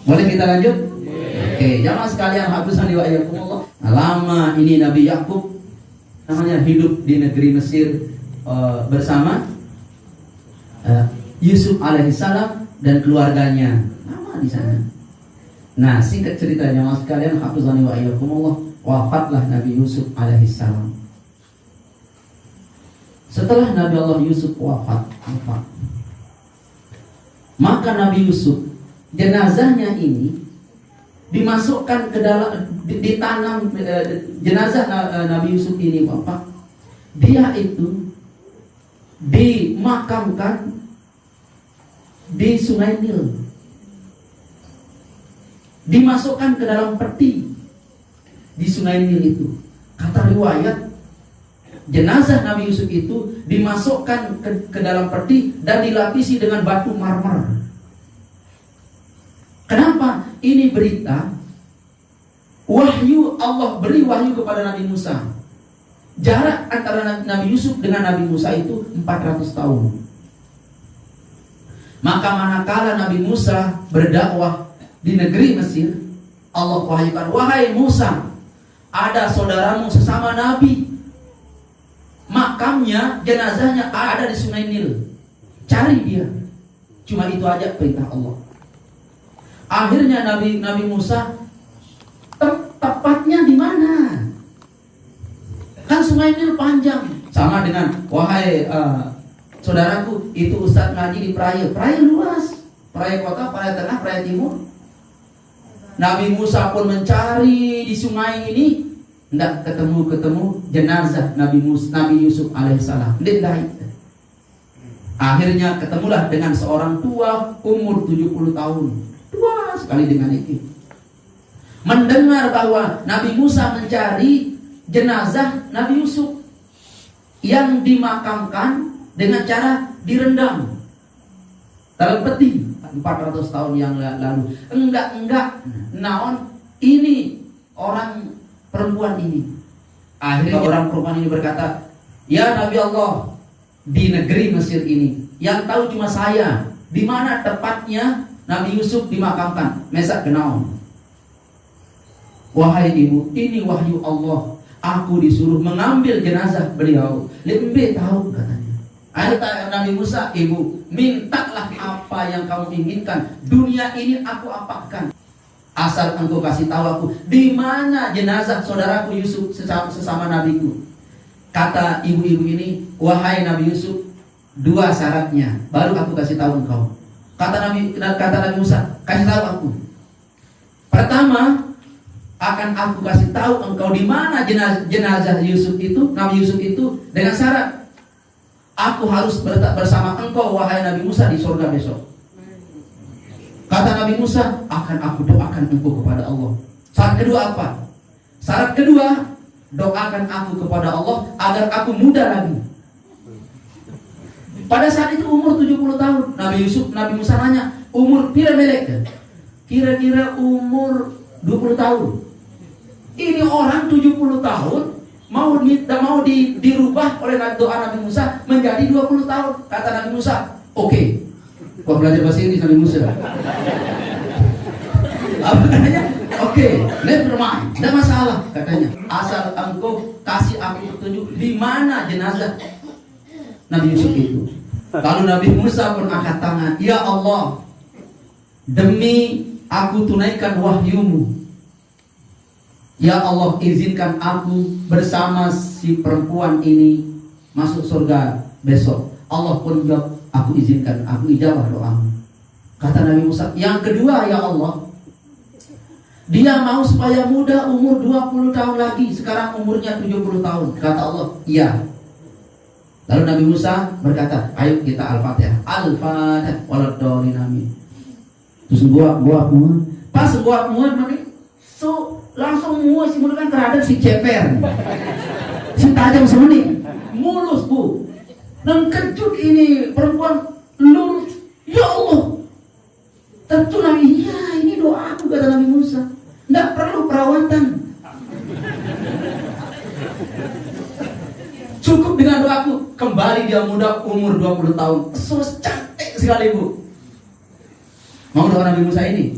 Boleh kita lanjut? Oke, jamaah sekalian, hafizani wa iyyakumullah. Lama ini Nabi Yakub namanya hidup di negeri Mesir bersama Yusuf alaihissalam dan keluarganya. Lama di sana. Nah, singkat ceritanya jamaah sekalian, hafizani wa iyyakumullah, wafatlah Nabi Yusuf alaihissalam. Setelah Nabi Allah Yusuf wafat, maka Nabi Yusuf, jenazahnya ini dimasukkan ke dalam, ditanam, jenazah Nabi Yusuf ini Bapak, dia itu dimakamkan di Sungai Nil, dimasukkan ke dalam peti di Sungai Nil itu. Kata riwayat, jenazah Nabi Yusuf itu dimasukkan ke dalam peti dan dilapisi dengan batu marmer. Kenapa? Ini berita wahyu, Allah beri wahyu kepada Nabi Musa. Jarak antara Nabi Yusuf dengan Nabi Musa itu 400 tahun. Maka manakala Nabi Musa berdakwah di negeri Mesir, Allah wahyukan, wahai Musa, ada saudaramu sesama Nabi, makamnya, jenazahnya ada di Sungai Nil, cari dia. Cuma itu aja perintah Allah. Akhirnya Nabi Musa, tepatnya di mana? Kan Sungai Nil panjang. Sama dengan, wahai saudaraku, itu Ustadz ngaji di Praia. Praia luas, Praia kota, Praia tengah, Praia timur. Nabi Musa pun mencari di sungai ini, tidak ketemu jenazah Nabi Yusuf alaihissalam. Akhirnya ketemulah dengan seorang tua umur 70 tahun. Tua sekali dengan itu. Mendengar bahwa Nabi Musa mencari jenazah Nabi Yusuf yang dimakamkan dengan cara direndam dalam peti 400 tahun yang lalu. Enggak. Naon ini orang perempuan ini. Akhirnya orang perempuan ini berkata, ya Nabi Allah, di negeri Mesir ini yang tahu cuma saya, di mana tepatnya Nabi Yusuf dimakamkan. Mesak kenaon. Wahai ibu, ini wahyu Allah. Aku disuruh mengambil jenazah beliau. Lebih tahu katanya. Ayat Nabi Musa, ibu, mintalah apa yang kamu inginkan. Dunia ini aku apakan. Asal engkau kasih tahu aku di mana jenazah saudaraku Yusuf sesama nabiku. Kata ibu-ibu ini, wahai Nabi Yusuf, 2 syaratnya, baru aku kasih tahu engkau. Kata Nabi Musa, kasih tahu aku. Pertama, akan aku kasih tahu engkau di mana jenazah Yusuf itu, Nabi Yusuf itu, dengan syarat aku harus bertak bersama engkau wahai Nabi Musa di surga besok. Kata Nabi Musa, akan aku doakan engkau kepada Allah. Syarat kedua apa? Syarat kedua, doakan aku kepada Allah agar aku muda lagi. Pada saat itu umur 70 tahun. Nabi Musa nanya, umur pira melek? Kira-kira umur 20 tahun. Ini orang 70 tahun mau dirubah oleh doa Nabi Musa menjadi 20 tahun. Kata Nabi Musa, oke. Kau belajar bahasa Inggris Nabi Musa. Apa katanya? Oke, never mind, tidak masalah katanya. Asal engkau kasih aku petunjuk di mana jenazah Nabi Yusuf itu. Lalu Nabi Musa pun angkat tangan, ya Allah, demi aku tunaikan wahyumu, ya Allah, izinkan aku bersama si perempuan ini masuk surga besok. Allah pun jawab, aku izinkan, aku ijabah doamu. Kata Nabi Musa, yang kedua, ya Allah, dia mau supaya muda, umur 20 tahun lagi. Sekarang umurnya 70 tahun. Kata Allah, iya. Lalu Nabi Musa berkata, ayo kita Al-Fatihah. Al-Fatihah waladhdallin amin. Terus gua muat. Pas gua muat nanti, so langsung muat si mulut kan terhadap si ceper. Si tajam semeni. Mulus bu. Dan kejut ini perempuan lurus. Ya Allah. Tentu Nabi, ya ini doaku kata Nabi Musa. Tidak perlu perawatan. Cukup dengan doaku. Kembali dia muda umur 20 tahun. So cantik sekali bu. Mau doa Nabi Musa ini?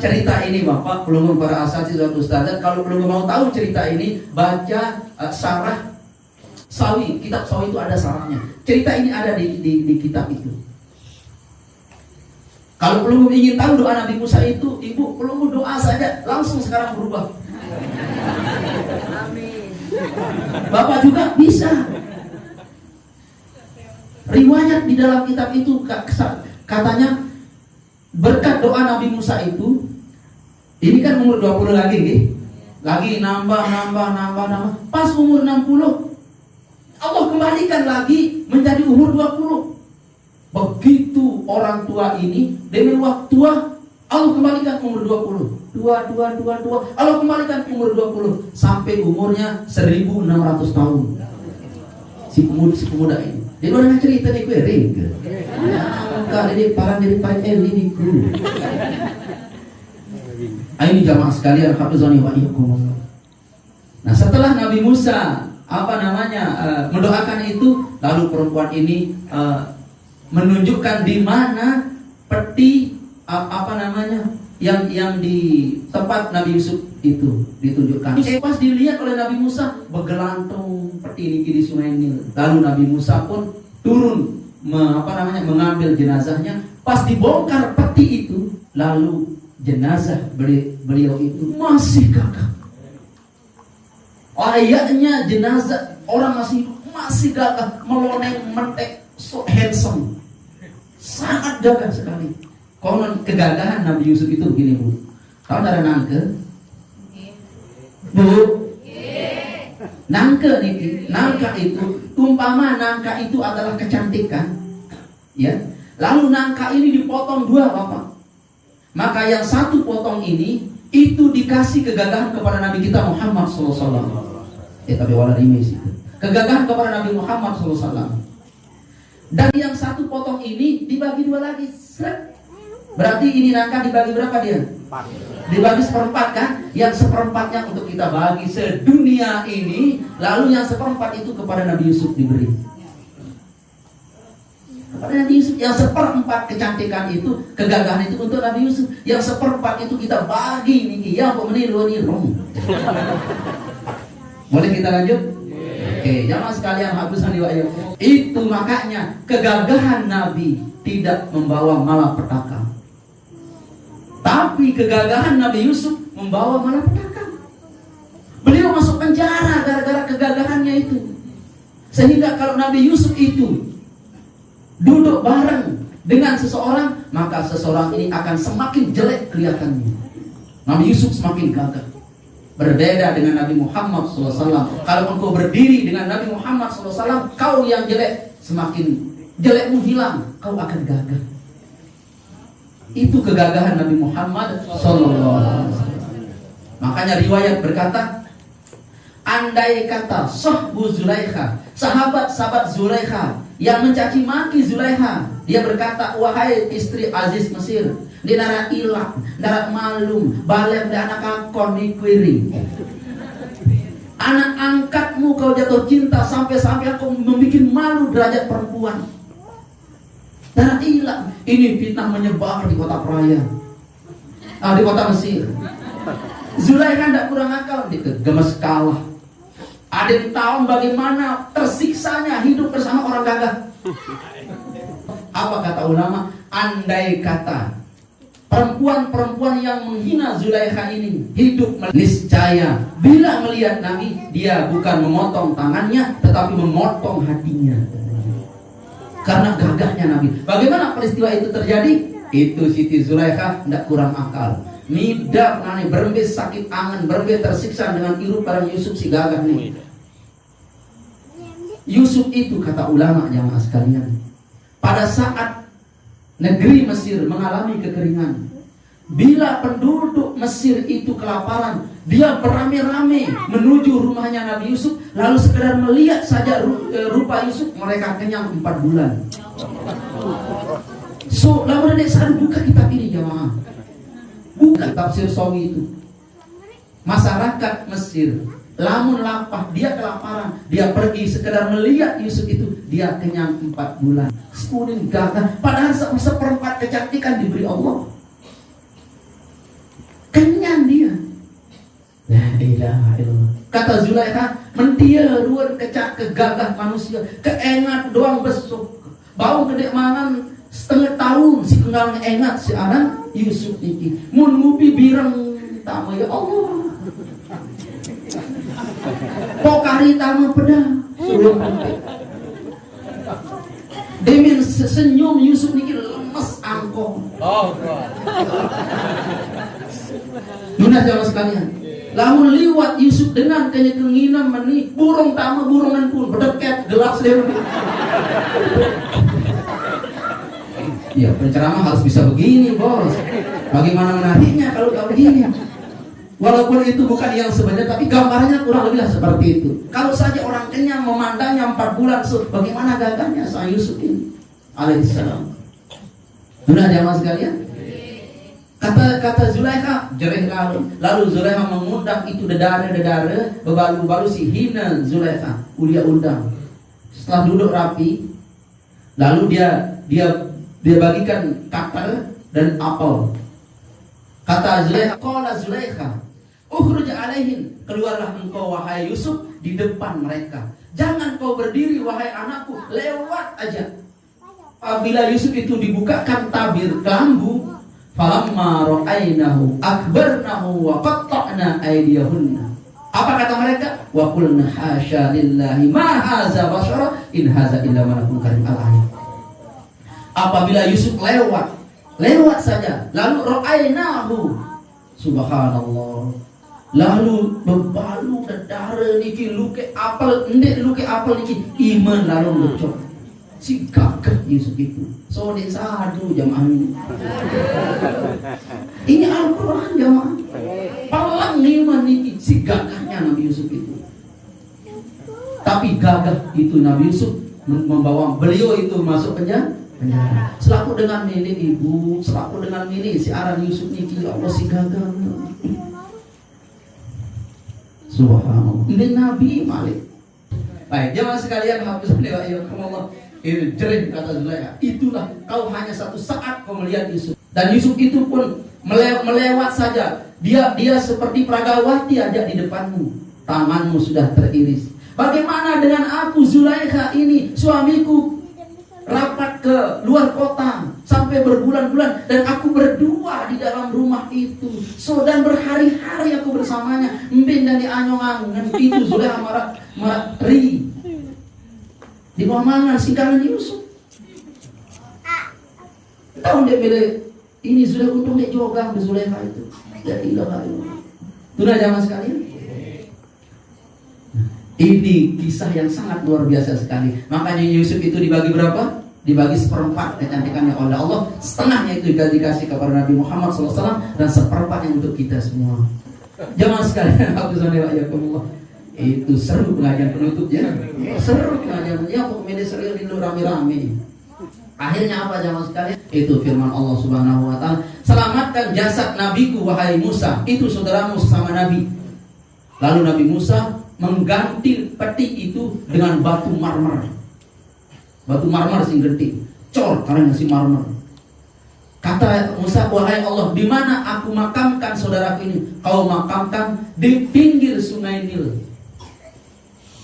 Cerita ini Bapak, pelunggu para asatidz suatu ustazah, kalau pelunggu mau tahu cerita ini, baca Sarah Sawi, kitab Sawi itu ada sarahnya. Cerita ini ada di kitab itu. Kalau pelunggu ingin tahu doa Nabi Musa itu, ibu pelunggu doa saja langsung sekarang berubah. Amin. Bapak juga bisa. Riwayat di dalam kitab itu katanya berkat doa Nabi Musa itu, ini kan umur 20 lagi nih. Lagi nambah. Pas umur 60 Allah kembalikan lagi menjadi umur 20. Begitu orang tua ini demi waktu tua Allah kembalikan umur 20. Dua. Allah kembalikan umur 20 sampai umurnya 1600 tahun. Si pemuda ini. Dia udah cerita nih gue ring. Enggak, ini parang dari paling ini ku. Ini jamaah sekalian, hafizani wa iyyakum. Nah, setelah Nabi Musa mendoakan itu, lalu perempuan ini menunjukkan di mana peti yang di tempat Nabi Yusuf itu ditunjukkan. Pas dilihat oleh Nabi Musa, bergelantung peti ini di Sungai Nil. Lalu Nabi Musa pun turun mengambil jenazahnya. Pas dibongkar peti itu, lalu jenazah beliau itu masih gagah. Ayatnya jenazah orang masih gagah, meloneng, mentek, so handsome, sangat gagah sekali. Konon kegagahan Nabi Yusuf itu begini Bu. Tahu ada nangke? Bu? Nangka itu umpama nangka itu adalah kecantikan, ya. Lalu nangka ini dipotong dua Bapak. Maka yang satu potong ini itu dikasih kegagahan kepada Nabi kita Muhammad SAW. Tapi wala rimis itu. Kegagahan kepada Nabi Muhammad SAW. Dan yang satu potong ini dibagi dua lagi. Berarti ini nangka dibagi berapa dia? 4. Dibagi seperempat kan? Yang seperempatnya untuk kita bagi sedunia ini. Lalu yang seperempat itu kepada Nabi Yusuf diberi. Kepada Nabi Yusuf. Yang seperempat kecantikan itu, kegagahan itu untuk Nabi Yusuf. Yang seperempat itu kita bagi nih. Ya pemenil nih rom. Boleh kita lanjut? Oke, jamaah sekalian habisan diwayah. Itu makanya kegagahan Nabi tidak membawa malapetaka. Tapi kegagahan Nabi Yusuf membawa malapetaka. Beliau masuk penjara gara-gara kegagahannya itu. Sehingga kalau Nabi Yusuf itu duduk bareng dengan seseorang, maka seseorang ini akan semakin jelek kelihatannya. Nabi Yusuf semakin gagah. Berbeda dengan Nabi Muhammad SAW. Kalau engkau berdiri dengan Nabi Muhammad SAW, kau yang jelek, semakin jelekmu hilang, kau akan gagah. Itu kegagahan Nabi Muhammad SAW. Makanya riwayat berkata, andai kata Sahbu Zulaikha, sahabat-sahabat Zulaikha yang mencaci maki Zulaikha, dia berkata, wahai istri Aziz Mesir, di nara ilang, nara malum, balem di anak akon di kuiring. Anak angkatmu kau jatuh cinta sampai-sampai aku membuat malu derajat perempuan. Nara ilang, ini fitnah menyebar di kota Peraya, di kota Mesir. Zulaikha tidak kurang akal, gemes kalah. Ada yang tahu bagaimana tersiksanya hidup bersama orang gagah. Apa kata ulama? Andai kata perempuan-perempuan yang menghina Zulaikha ini hidup, niscaya bila melihat Nabi, dia bukan memotong tangannya tetapi memotong hatinya. Karena gagahnya Nabi. Bagaimana peristiwa itu terjadi? Itu Siti Zulaikha tidak kurang akal. Midak nani berembe sakit angan, berembe tersiksa dengan iru barang Yusuf si gagah nih. Yusuf itu kata ulama jamaah sekalian, pada saat negeri Mesir mengalami kekeringan, bila penduduk Mesir itu kelaparan, dia beramai-ramai menuju rumahnya Nabi Yusuf, lalu sekedar melihat saja rupa Yusuf, mereka kenyang 4 bulan. So, lalu dek saat buka kitab ini jamaah, buka tafsir Sawi itu. Masyarakat Mesir lamun lapar, dia kelaparan, dia pergi sekedar melihat Yusuf itu, dia kenyang 4 bulan. Kemudian gagah, padahal seperempat kecantikan diberi Allah. Kata Zulaikha, mentia luar kecak kegagah manusia, keengat doang besok. Bau kedek mangan setengah tahun si kenal engat si anak Yusuf iki. Mun ngupi birang tamu ya Allah. Pokari tamu pedang sebelum Demin senyum Yusuf niki lemes angkong. Oh, Nuna jamaah sekalian. Lamun liwat Yusuf dengan keinginan meni burung tamu burungan pun berdeket gelas dia. Ya penceramah harus bisa begini bos. Bagaimana menariknya kalau tak begini? Walaupun itu bukan yang sebenarnya, tapi gambarnya kurang lebih seperti itu. Kalau saja orang kenyang memandangnya 4 bulan, bagaimana gagahnya sang Yusuf ini alaihissalam. Nuna jamaah sekalian. Kata Zulaikha jerih lalu Zulaikha mengundang itu dedara bebalu-balu si hina Zulaikha ulia undang. Setelah duduk rapi, lalu dia bagikan kater dan apel. Kata Zulaikha, qala Zulaikha, ukhruj alaihim, keluarlah engkau wahai Yusuf di depan mereka. Jangan kau berdiri wahai anakku, lewat aja. Apabila Yusuf itu dibukakan tabir kelambu, falamma ra'ainahu akbarnahu wa qatta'na aydiyahunna. Apa kata mereka? Wa qulna hasya lillahi ma hadza bashara in hadza illa malakun karim. Al-ayat. Apabila Yusuf lewat saja, lalu ra'ainahu, subhanallah, lalu bebalu dedara niki luke apel niki iman lalu lucok. Si gagah Yusuf itu. Sone sadu jamaah ini. Ini Al-Quran jamaah. Palang iman niki si gagahnya Nabi Yusuf itu. Tapi gagah itu Nabi Yusuf membawa beliau itu masuk penjara. Selaku dengan milik ibu, selaku dengan milik si aran Yusuf niki, ya Allah si gagah. Subhanallah. Ini Nabi Malik. Baik, jemaah sekalian, hafizallahu ya Allah. Ini jerih kata Zulaikha. Itulah kau hanya satu saat kau melihat Yusuf. Dan Yusuf itu pun melewat saja. Dia seperti pragawati aja di depanmu. Tanganmu sudah teriris. Bagaimana dengan aku Zulaikha ini, suamiku rapat ke luar kota sampai berbulan-bulan dan aku berdua di dalam rumah itu. Dan berhari-hari aku bersamanya. Mbin dan dianyong-angan itu Zulaikha marah ri. Di bawah mangan singkaran Yusuf. Tahu dia bila ini sudah untung dia jogang di Zulaikha itu. Ya ilaha illallah. Sudah jamaah sekalian. Ini kisah yang sangat luar biasa sekali. Makanya Yusuf itu dibagi berapa? Dibagi seperempat kecantikannya oleh Allah. Setengahnya itu dikasih kepada Nabi Muhammad SAW dan seperempatnya untuk kita semua. Jamaah sekalian, Alhamdulillah. Itu seru pengajian penutup ya. Seru pengajian ya, pokoknya seru di rame-rame. Akhirnya apa jamaah sekalian? Itu firman Allah Subhanahu wa taala, "Selamatkan jasad nabiku wahai Musa." Itu saudaramu sesama nabi. Lalu Nabi Musa mengganti peti itu dengan batu marmer. Batu marmer sing gede. Cor karena si marmer. Kata Musa, wahai Allah, di mana aku makamkan saudaraku ini? Kau makamkan di pinggir sungai Nil.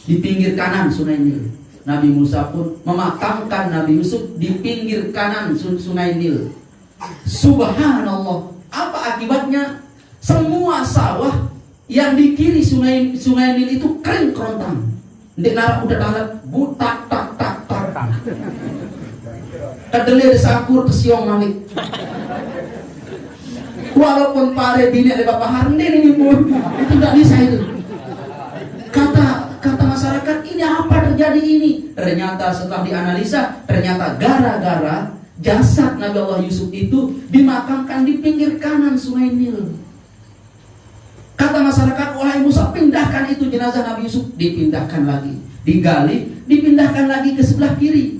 Di pinggir kanan sungai Nil. Nabi Musa pun memakamkan Nabi Yusuf di pinggir kanan sungai Nil. Subhanallah. Apa akibatnya? Semua sawah yang di kiri sungai Nil itu kering kerontang. Ndek narak udah dalat butak tak. Kedelir sakur kesiong malik. Walaupun pare bini ada bapak harne ini pun itu tidak bisa itu. Kata masyarakat, ini apa terjadi ini? Ternyata setelah dianalisa, ternyata gara-gara jasad Nabi Allah Yusuf itu dimakamkan di pinggir kanan sungai Nil. Kata masyarakat, wahai Musa, pindahkan itu jenazah Nabi Yusuf. Dipindahkan lagi, digali, dipindahkan lagi ke sebelah kiri.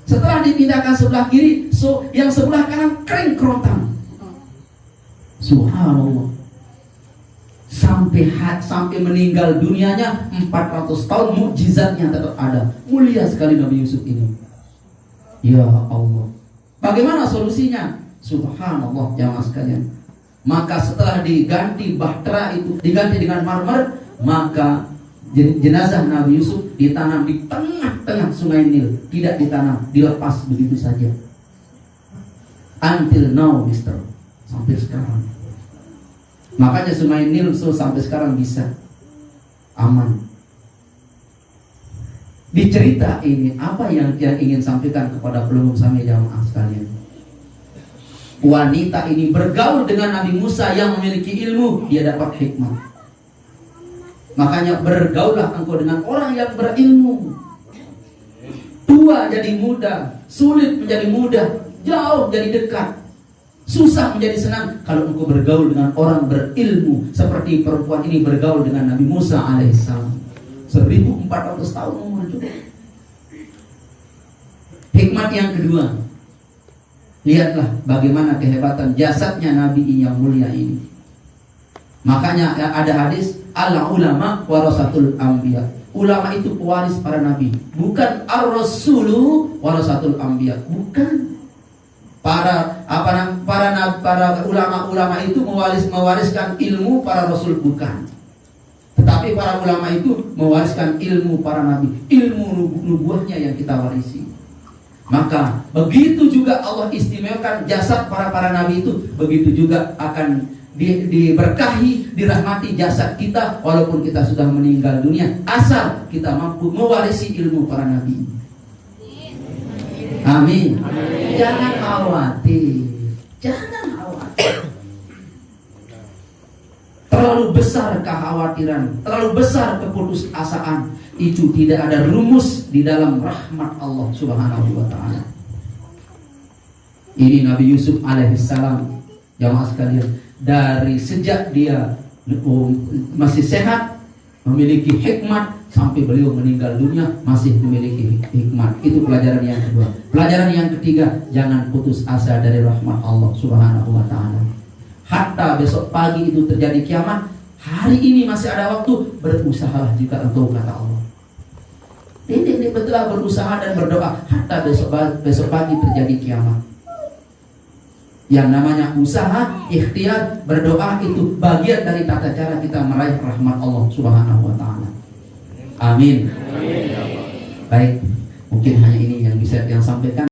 Setelah dipindahkan sebelah kiri, yang sebelah kanan kering kerontang. Subhanallah. Sampai meninggal dunianya 400 tahun, mukjizatnya tetap ada. Mulia sekali Nabi Yusuf ini. Ya Allah. Bagaimana solusinya? Subhanallah jamaah sekalian. Maka setelah diganti bahtera itu, diganti dengan marmer, Maka jenazah Nabi Yusuf ditanam di tengah-tengah sungai Nil, tidak ditanam, dilepas begitu saja. Until now, Mister, sampai sekarang. Makanya sungai Nil sampai sekarang bisa aman. Di cerita ini, apa yang ingin sampaikan kepada pelumum sami jamaah sekalian? Wanita ini bergaul dengan Nabi Musa yang memiliki ilmu, dia dapat hikmah. Makanya bergaullah engkau dengan orang yang berilmu. Tua jadi muda, sulit menjadi mudah, jauh jadi dekat, susah menjadi senang kalau engkau bergaul dengan orang berilmu. Seperti perempuan ini bergaul dengan Nabi Musa alaihissalam. 1400 tahun umur juga. Hikmat yang kedua, lihatlah bagaimana kehebatan jasadnya Nabi yang mulia ini. Makanya ada hadis, al ulama warasatul anbiya. Ulama itu pewaris para nabi, bukan ar-rasulu warasatul anbiya. Bukan. Para ulama itu mewariskan ilmu para rasul, bukan. Tetapi para ulama itu mewariskan ilmu para nabi, ilmu nubuahnya yang kita warisi. Maka begitu juga Allah istimewakan jasad para nabi itu, begitu juga akan diberkahi, dirahmati jasad kita walaupun kita sudah meninggal dunia, asal kita mampu mewarisi ilmu para nabi. Amin. Jangan khawatir, jangan khawatir. Terlalu besar kekhawatiran, terlalu besar keputusasaan, itu tidak ada rumus di dalam rahmat Allah Subhanahu wa taala. Ini Nabi Yusuf alaihissalam, jamaah sekalian, dari sejak dia masih sehat, memiliki hikmat, sampai beliau meninggal dunia masih memiliki hikmat. Itu pelajaran yang kedua. Pelajaran yang ketiga, jangan putus asa dari rahmat Allah Subhanahu wa taala. Hatta besok pagi itu terjadi kiamat, hari ini masih ada waktu, berusahalah juga engkau, kata Allah. Ini betullah berusaha dan berdoa. Hatta besok pagi terjadi kiamat. Yang namanya usaha, ikhtiar, berdoa itu bagian dari tata cara kita meraih rahmat Allah Subhanahu wa taala. Amin. Baik, mungkin hanya ini yang bisa yang sampaikan.